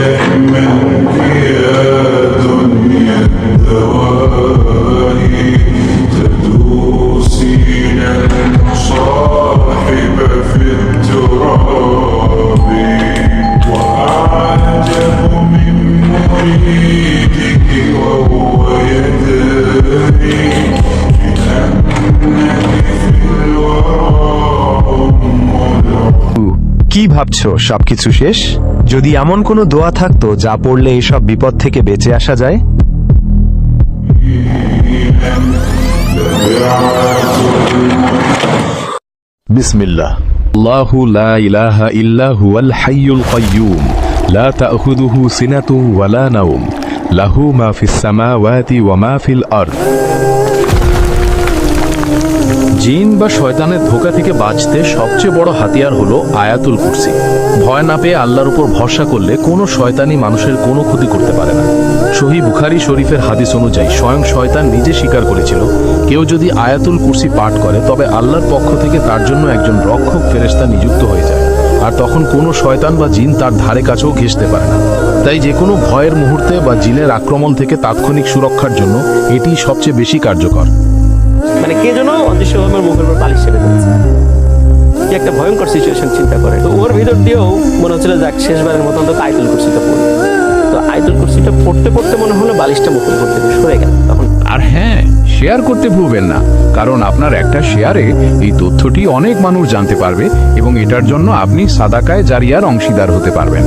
يحملك يا دنيا الدواهي تدوسين المصاحب في التراب وأعجب من مريدك وهو يدري بأنك في الورى أم العقول. কি ভাবছো সবকিছু শেষ? যদি এমন কোনো দোয়া থাকতো যা পড়লে এসব বিপদ থেকে বেঁচে আসা যায়? বিসমিল্লাহ। আল্লাহু লা ইলাহা ইল্লা হুয়াল হাইয়ুল কাইয়্যুম লা তা'খুযুহু সিনাতুন ওয়া লা নাওম লাহু মা ফিস সামাওয়াতি ওয়া মা ফিল আরদ। জিন বা শয়তানের ধোঁকা থেকে বাঁচতে সবচেয়ে বড় হাতিয়ার হলো আয়াতুল কুরসি। ভয় না পেয়ে আল্লাহর উপর ভরসা করলে কোনো শয়তানি মানুষের কোনো ক্ষতি করতে পারে না। সহিহ বুখারী শরীফের হাদিস অনুযায়ী স্বয়ং শয়তান নিজে স্বীকার করেছিল, কেউ যদি আয়াতুল কুরসি পাঠ করে তবে আল্লাহর পক্ষ থেকে তার জন্য একজন রক্ষক ফেরেশতা নিযুক্ত হয়ে যায়, আর তখন কোনো শয়তান বা জিন তার ধারে কাছেও ঘেঁষতে পারে না। তাই যে কোনো ভয়ের মুহূর্তে বা জিনের আক্রমণ থেকে তাৎক্ষণিক সুরক্ষার জন্য এটি সবচেয়ে বেশি কার্যকর। মানে কে যেন অদৃশ্যভাবে মুখের উপর বালিশ চেপে দিচ্ছে, কি একটা ভয়ঙ্কর সিচুয়েশন চিন্তা করে। তো ওর ভিতর দিয়েও মনে হচ্ছিল যাক শেষবারের মতো অন্তত আয়াতুল কুরসিটা পড়ি। তো আয়াতুল কুরসিটা পড়তে পড়তে মনে হলো বালিশটা মুখের উপর থেকে সরে গেল। তখন আর হ্যাঁ, শেয়ার করতে ভুলবেন না, কারণ আপনার একটা শেয়ারে এই তথ্যটি অনেক মানুষ জানতে পারবে এবং এটার জন্য আপনি সাদাকায়ে জারিয়ার অংশীদার হতে পারবেন।